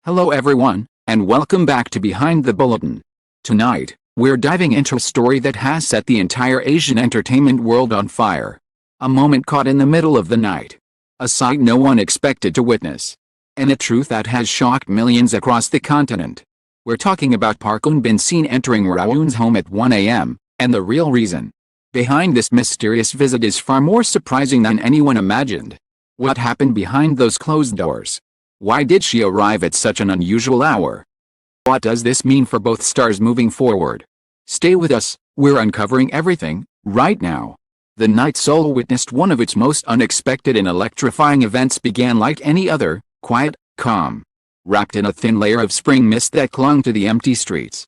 Hello everyone, and welcome back to Behind the Bulletin. Tonight, we're diving into a story that has set the entire Asian entertainment world on fire. A moment caught in the middle of the night. A sight no one expected to witness. And a truth that has shocked millions across the continent. We're talking about Park Eun-bin seen entering Rowoon's home at 1 a.m., and the real reason behind this mysterious visit is far more surprising than anyone imagined. What happened behind those closed doors? Why did she arrive at such an unusual hour? What does this mean for both stars moving forward? Stay with us, we're uncovering everything, right now. The night Seoul witnessed one of its most unexpected and electrifying events began like any other, quiet, calm, wrapped in a thin layer of spring mist that clung to the empty streets.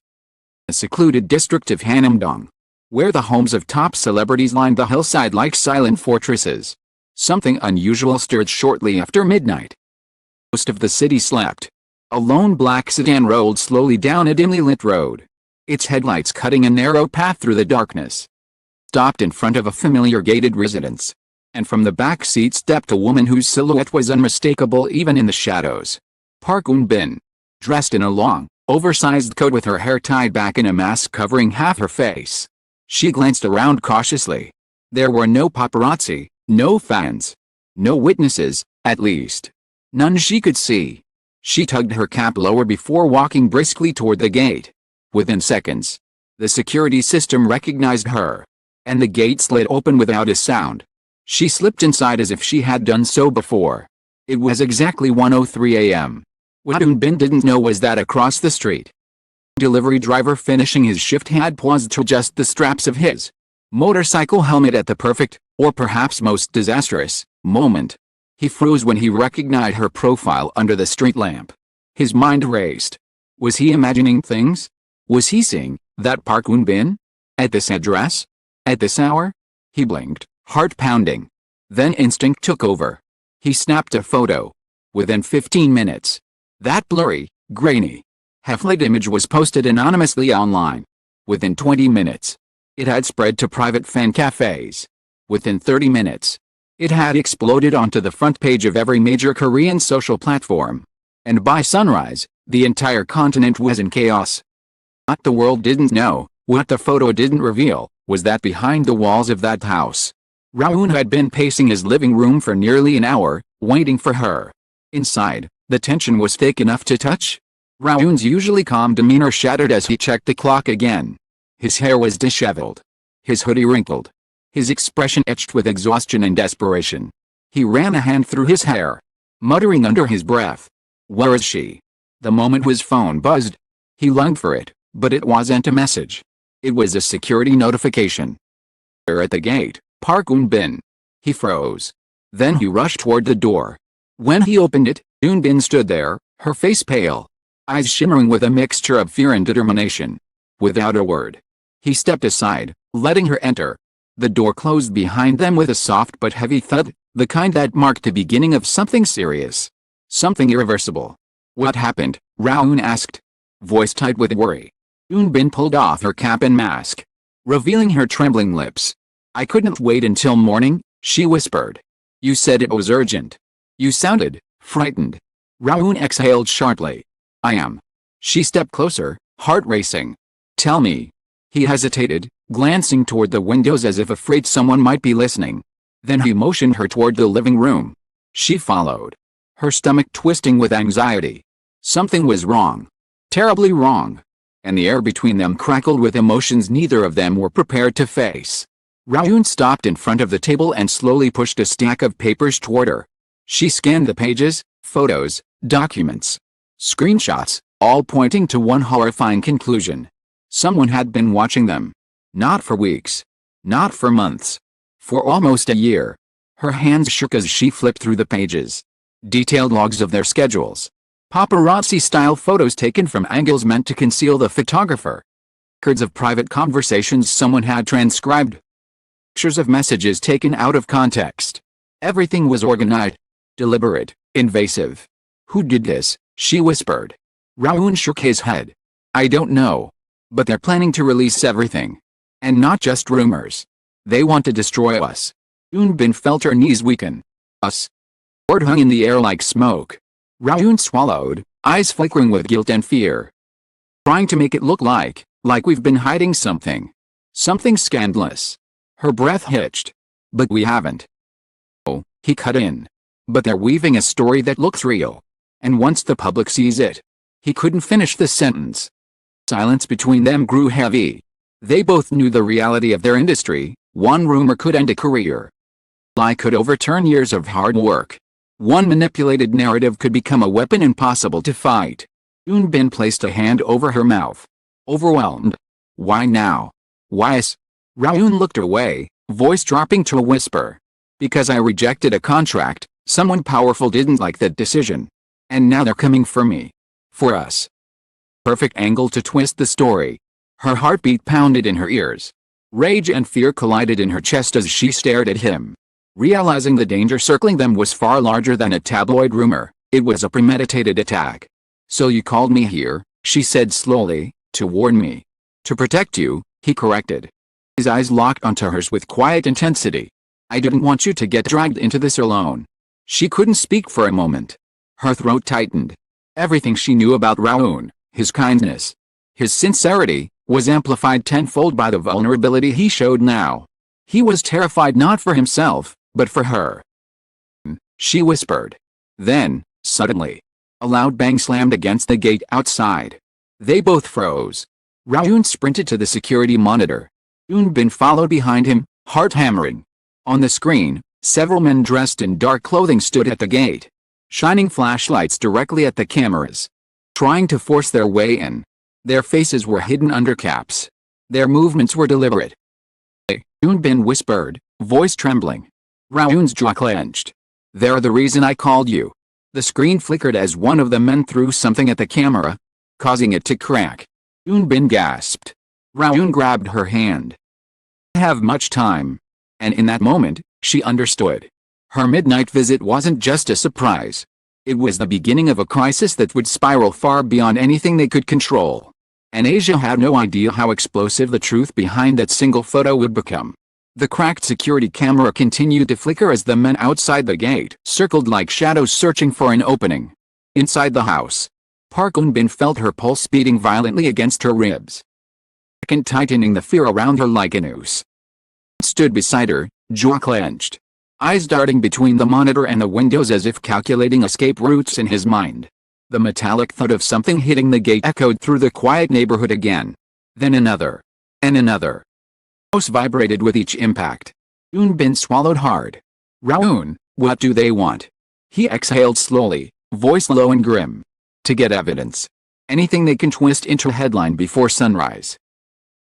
The secluded district of Hanamdong, where the homes of top celebrities lined the hillside like silent fortresses. Something unusual stirred shortly after midnight. Most of the city slept. A lone black sedan rolled slowly down a dimly lit road, its headlights cutting a narrow path through the darkness. Stopped in front of a familiar gated residence. And from the back seat stepped a woman whose silhouette was unmistakable even in the shadows. Park Eun-bin, dressed in a long, oversized coat with her hair tied back in a mask covering half her face. She glanced around cautiously. There were no paparazzi, no fans. No witnesses, at least. None she could see. She tugged her cap lower before walking briskly toward the gate. Within seconds, the security system recognized her, and the gate slid open without a sound. She slipped inside as if she had done so before. It was exactly 1:03 a.m. What Eun-bin didn't know was that across the street, a delivery driver finishing his shift had paused to adjust the straps of his motorcycle helmet at the perfect, or perhaps most disastrous, moment. He froze when he recognized her profile under the street lamp. His mind raced. Was he imagining things? Was he seeing that Park Eun-bin? At this address? At this hour? He blinked, heart pounding. Then instinct took over. He snapped a photo. Within 15 minutes, that blurry, grainy, half-lit image was posted anonymously online. Within 20 minutes, it had spread to private fan cafes. Within 30 minutes, it had exploded onto the front page of every major Korean social platform. And by sunrise, the entire continent was in chaos. What the world didn't know, what the photo didn't reveal, was that behind the walls of that house, Rowoon had been pacing his living room for nearly an hour, waiting for her. Inside, the tension was thick enough to touch. Rowoon's usually calm demeanor shattered as he checked the clock again. His hair was disheveled. His hoodie wrinkled. His expression etched with exhaustion and desperation. He ran a hand through his hair, muttering under his breath, "Where is she?" The moment his phone buzzed, he lunged for it, but it wasn't a message. It was a security notification. There at the gate, Park Eun-bin. He froze. Then he rushed toward the door. When he opened it, Eun-bin stood there, her face pale, eyes shimmering with a mixture of fear and determination. Without a word, he stepped aside, letting her enter. The door closed behind them with a soft but heavy thud, the kind that marked the beginning of something serious. Something irreversible. "What happened?" Rowoon asked, voice tight with worry. Eun-bin pulled off her cap and mask, revealing her trembling lips. "I couldn't wait until morning," she whispered. "You said it was urgent. You sounded frightened." Rowoon exhaled sharply. "I am." She stepped closer, heart racing. "Tell me." He hesitated, glancing toward the windows as if afraid someone might be listening. Then he motioned her toward the living room. She followed, her stomach twisting with anxiety. Something was wrong. Terribly wrong. And the air between them crackled with emotions neither of them were prepared to face. Rowoon stopped in front of the table and slowly pushed a stack of papers toward her. She scanned the pages, photos, documents, screenshots, all pointing to one horrifying conclusion. Someone had been watching them. Not for weeks. Not for months. For almost a year. Her hands shook as she flipped through the pages. Detailed logs of their schedules. Paparazzi-style photos taken from angles meant to conceal the photographer. Records of private conversations someone had transcribed. Pictures of messages taken out of context. Everything was organized. Deliberate. Invasive. "Who did this?" she whispered. Rowoon shook his head. "I don't know. But they're planning to release everything. And not just rumors. They want to destroy us." Eun-bin felt her knees weaken. "Us?" Word hung in the air like smoke. Rowoon swallowed, eyes flickering with guilt and fear. Trying to make it look like we've been hiding something. Something scandalous. Her breath hitched. But we haven't. Oh, he cut in. But they're weaving a story that looks real. And once the public sees it. He couldn't finish the sentence. Silence between them grew heavy. They both knew the reality of their industry. One rumor could end a career. A lie could overturn years of hard work. One manipulated narrative could become a weapon impossible to fight. Eun-bin placed a hand over her mouth. Overwhelmed. Why now? Why? Rowoon looked away, voice dropping to a whisper. Because I rejected a contract, someone powerful didn't like that decision. And now they're coming for me. For us. Perfect angle to twist the story. Her heartbeat pounded in her ears. Rage and fear collided in her chest as she stared at him. Realizing the danger circling them was far larger than a tabloid rumor, it was a premeditated attack. So you called me here, she said slowly, to warn me. To protect you, he corrected. His eyes locked onto hers with quiet intensity. I didn't want you to get dragged into this alone. She couldn't speak for a moment. Her throat tightened. Everything she knew about Rowoon, his kindness, his sincerity, was amplified tenfold by the vulnerability he showed now. He was terrified not for himself, but for her. She whispered. Then, suddenly, a loud bang slammed against the gate outside. They both froze. Rowoon sprinted to the security monitor. Eun-bin followed behind him, heart hammering. On the screen, several men dressed in dark clothing stood at the gate, shining flashlights directly at the cameras, trying to force their way in. Their faces were hidden under caps. Their movements were deliberate. Eun-bin whispered, voice trembling. Rowoon's jaw clenched. They're the reason I called you. The screen flickered as one of the men threw something at the camera, causing it to crack. Eun-bin gasped. Rowoon grabbed her hand. I have much time. And in that moment, she understood. Her midnight visit wasn't just a surprise. It was the beginning of a crisis that would spiral far beyond anything they could control. And Asia had no idea how explosive the truth behind that single photo would become. The cracked security camera continued to flicker as the men outside the gate circled like shadows searching for an opening. Inside the house, Park Eun-bin felt her pulse beating violently against her ribs, tightening the fear around her like a noose. Stood beside her, jaw clenched, eyes darting between the monitor and the windows as if calculating escape routes in his mind. The metallic thud of something hitting the gate echoed through the quiet neighborhood again. Then another. And another. The house vibrated with each impact. Eun-bin swallowed hard. Rowoon, what do they want? He exhaled slowly, voice low and grim. To get evidence. Anything they can twist into a headline before sunrise.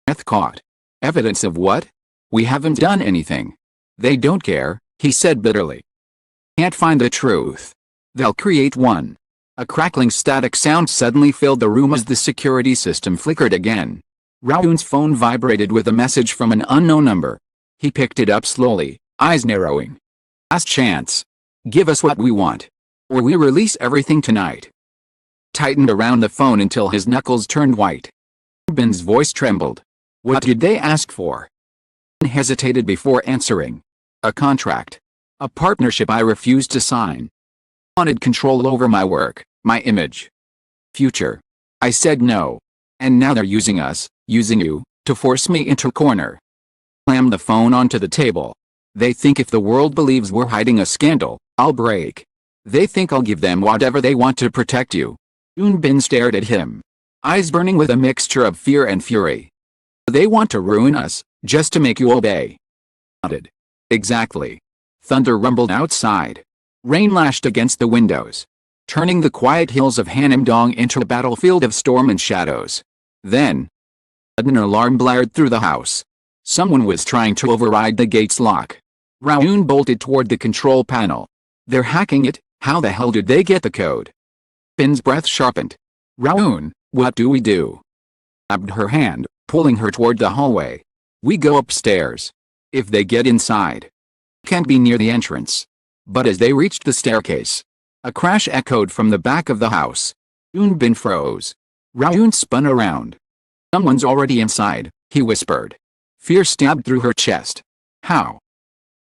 Breath caught. Evidence of what? We haven't done anything. They don't care, he said bitterly. Can't find the truth. They'll create one. A crackling static sound suddenly filled the room as the security system flickered again. Rowoon's phone vibrated with a message from an unknown number. He picked it up slowly, eyes narrowing. Last chance. Give us what we want. Or we release everything tonight. Tightened around the phone until his knuckles turned white. Eun-bin's voice trembled. What did they ask for? He hesitated before answering. A contract. A partnership I refused to sign. Wanted control over my work, my image. Future. I said no. And now they're using us, using you, to force me into a corner. Slammed the phone onto the table. They think if the world believes we're hiding a scandal, I'll break. They think I'll give them whatever they want to protect you. Eun-bin stared at him, eyes burning with a mixture of fear and fury. They want to ruin us, just to make you obey. Nodded. Exactly. Thunder rumbled outside. Rain lashed against the windows, turning the quiet hills of Hanam-dong into a battlefield of storm and shadows. Then, an alarm blared through the house. Someone was trying to override the gate's lock. Rowoon bolted toward the control panel. They're hacking it. How the hell did they get the code? Bin's breath sharpened. Rowoon, what do we do? Grabbed her hand, pulling her toward the hallway. We go upstairs. If they get inside, can't be near the entrance. But as they reached the staircase, a crash echoed from the back of the house. Eun-bin froze. Rowoon spun around. Someone's already inside, he whispered. Fear stabbed through her chest. How?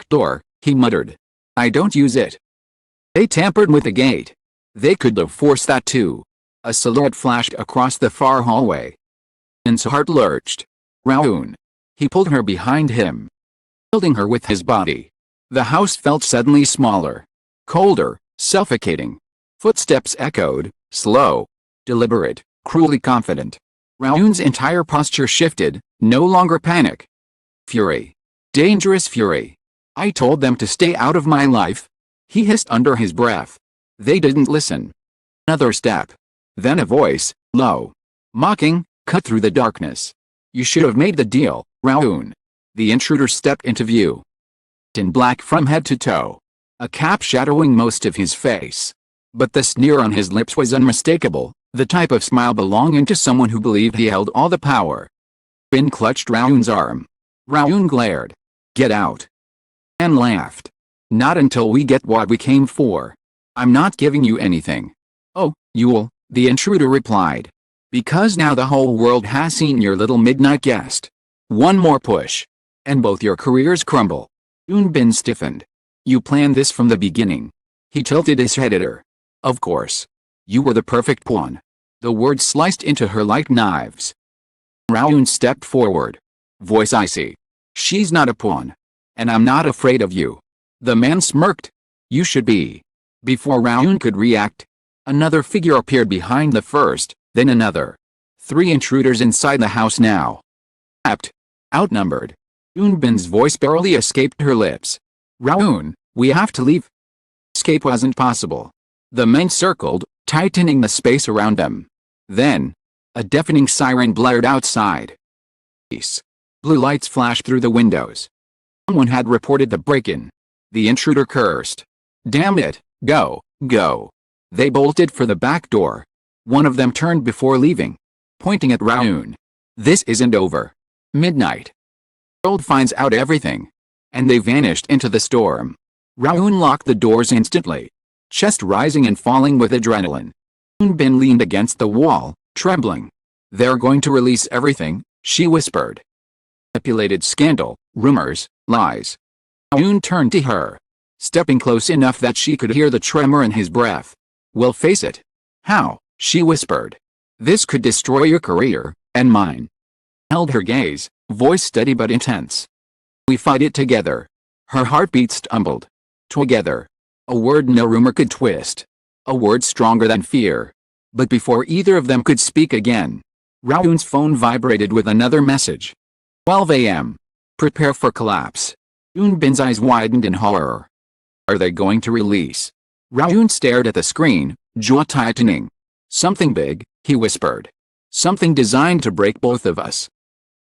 Door, he muttered. I don't use it. They tampered with the gate. They could have forced that too. A silhouette flashed across the far hallway. Eun-bin's heart lurched. Rowoon. He pulled her behind him, holding her with his body. The house felt suddenly smaller, colder, suffocating. Footsteps echoed, slow, deliberate, cruelly confident. Rowoon's entire posture shifted, no longer panic. Fury. Dangerous fury. I told them to stay out of my life, he hissed under his breath. They didn't listen. Another step. Then a voice, low, mocking, cut through the darkness. You should have made the deal, Rowoon. The intruder stepped into view. In black from head to toe. A cap shadowing most of his face. But the sneer on his lips was unmistakable, the type of smile belonging to someone who believed he held all the power. Bin clutched Rowoon's arm. Rowoon glared. Get out. And laughed. Not until we get what we came for. I'm not giving you anything. Oh, you'll, the intruder replied. Because now the whole world has seen your little midnight guest. One more push. And both your careers crumble. Eun-bin stiffened. You planned this from the beginning. He tilted his head at her. Of course. You were the perfect pawn. The words sliced into her like knives. Rowoon stepped forward. Voice icy. She's not a pawn. And I'm not afraid of you. The man smirked. You should be. Before Rowoon could react, another figure appeared behind the first, then another. 3 intruders inside the house now. Trapped. Outnumbered. Eun-bin's voice barely escaped her lips. Rowoon, we have to leave. Escape wasn't possible. The men circled, tightening the space around them. Then, a deafening siren blared outside. Peace. Blue lights flashed through the windows. Someone had reported the break-in. The intruder cursed. Damn it, go, go. They bolted for the back door. One of them turned before leaving, pointing at Rowoon. This isn't over. Midnight. The world finds out everything. And they vanished into the storm. Rowoon locked the doors instantly, chest rising and falling with adrenaline. Eun-bin leaned against the wall, trembling. They're going to release everything, she whispered. Manipulated scandal, rumors, lies. Rowoon turned to her, stepping close enough that she could hear the tremor in his breath. We'll face it. How? She whispered. This could destroy your career, and mine. Held her gaze, voice steady but intense. We fight it together. Her heartbeat stumbled. Together. A word no rumor could twist. A word stronger than fear. But before either of them could speak again, Rowoon's phone vibrated with another message. 12 a.m. Prepare for collapse. Eun-bin's eyes widened in horror. Are they going to release? Rowoon stared at the screen, jaw tightening. Something big, he whispered. Something designed to break both of us.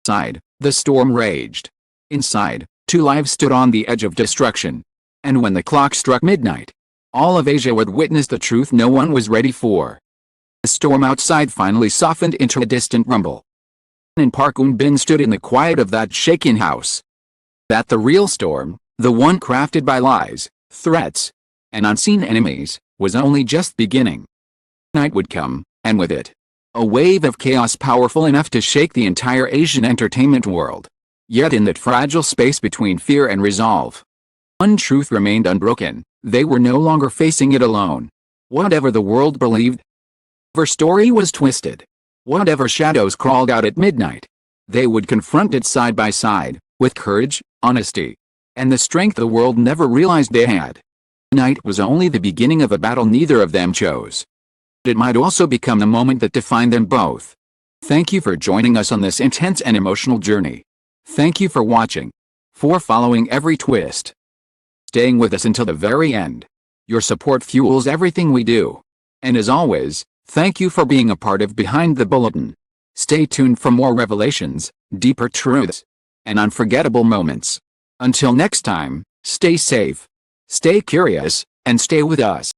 Inside, the storm raged. Inside, 2 lives stood on the edge of destruction. And when the clock struck midnight, all of Asia would witness the truth no one was ready for. The storm outside finally softened into a distant rumble. And Park Eun-bin stood in the quiet of that shaken house. That the real storm, the one crafted by lies, threats, and unseen enemies, was only just beginning. Night would come, and with it, a wave of chaos powerful enough to shake the entire Asian entertainment world. Yet in that fragile space between fear and resolve, one truth remained unbroken. They were no longer facing it alone. Whatever the world believed, whatever story was twisted, whatever shadows crawled out at midnight, they would confront it side by side, with courage, honesty, and the strength the world never realized they had. Night was only the beginning of a battle neither of them chose. It might also become the moment that defined them both. Thank you for joining us on this intense and emotional journey. Thank you for watching, for following every twist, staying with us until the very end. Your support fuels everything we do. And as always, thank you for being a part of Behind the Bulletin. Stay tuned for more revelations, deeper truths, and unforgettable moments. Until next time, stay safe, stay curious, and stay with us.